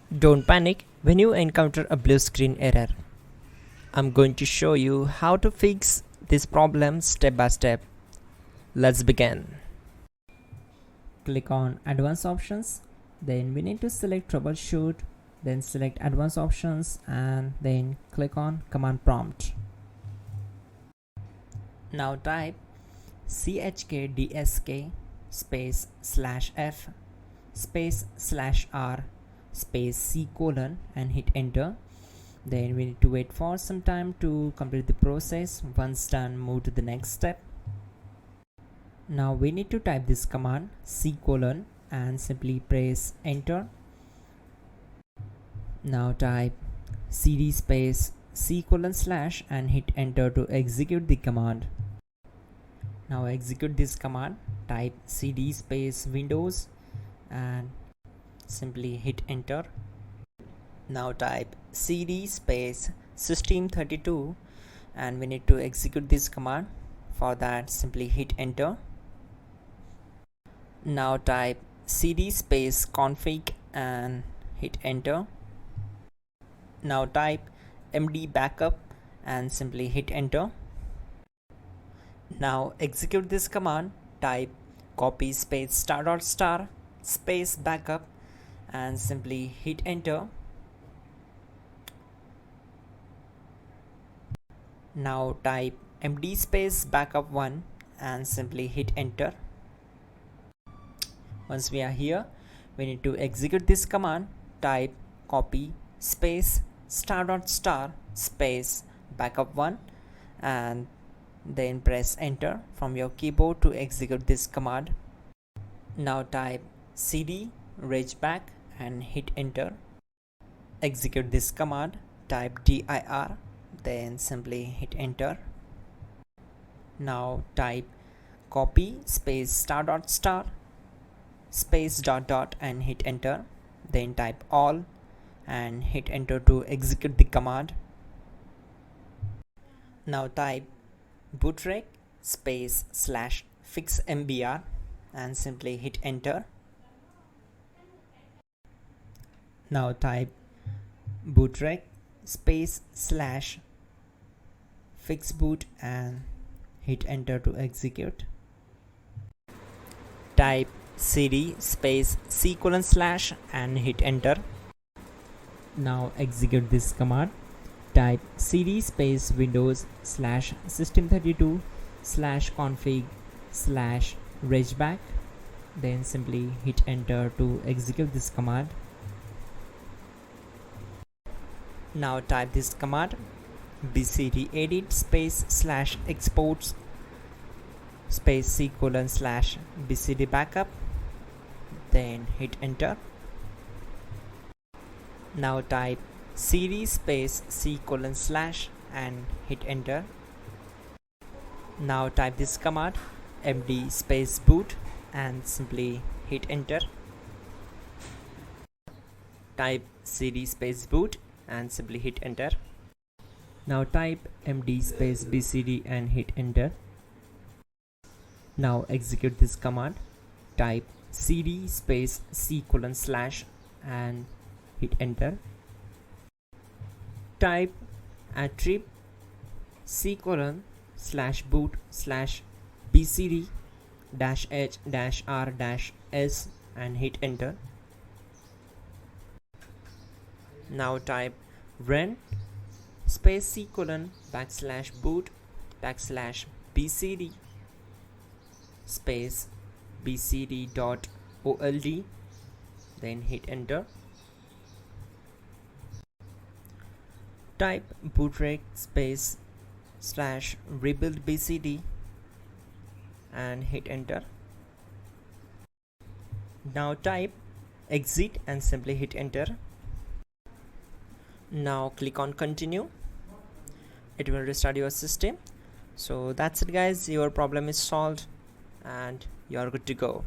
Don't panic when you encounter a blue screen error. I'm going to show you how to fix this problem step by step. Let's begin. Click on Advanced Options. Then we need to select Troubleshoot. Then select Advanced Options and then click on Command Prompt. Now type chkdsk space /f space /r space c : and hit enter. Then we need to wait for some time to complete the process. Once done, move to the next step. Now we need to type this command c : and simply press enter. Now type cd space c : / and hit enter to execute the command. Now execute this command. Type cd space windows and simply hit enter. Now type cd space system32 and we need to execute this command. For that, simply hit enter. Now type cd space config and hit enter. Now type md backup and simply hit enter. Now execute this command. Type copy space ** space backup and simply hit enter. Now type md space backup1 and simply hit enter. Once we are here, we need to execute this command. Type copy space ** space backup1 and then press enter from your keyboard to execute this command. Now type cd regback and hit enter. Execute this command. Type dir then simply hit enter. Now type copy space ** space ... and hit enter. Then type all and hit enter to execute the command. Now type bootrec space /fixmbr and simply hit enter. Now type bootrec space /fixboot and hit enter to execute. Type cd space c : / and hit enter. Now execute this command. Type cd space windows /system32 /config /regback then simply hit enter to execute this command. Now type this command bcd edit space /exports space c : / bcd backup then hit enter. Now type cd space c : / and hit enter. Now type this command md space boot and simply hit enter. Type cd space boot and simply hit enter. Now type md space bcd and hit enter. Now execute this command. Type cd space c : / and hit enter. Type attrib c : /boot /bcd -h -r -s and hit enter. Now type run space c : /boot /bcd space bcd.old then hit enter. Type bootrec space /rebuild bcd and hit enter. Now type exit and simply hit enter. Now click on continue. It will restart your system. So that's it guys, your problem is solved and you are good to go.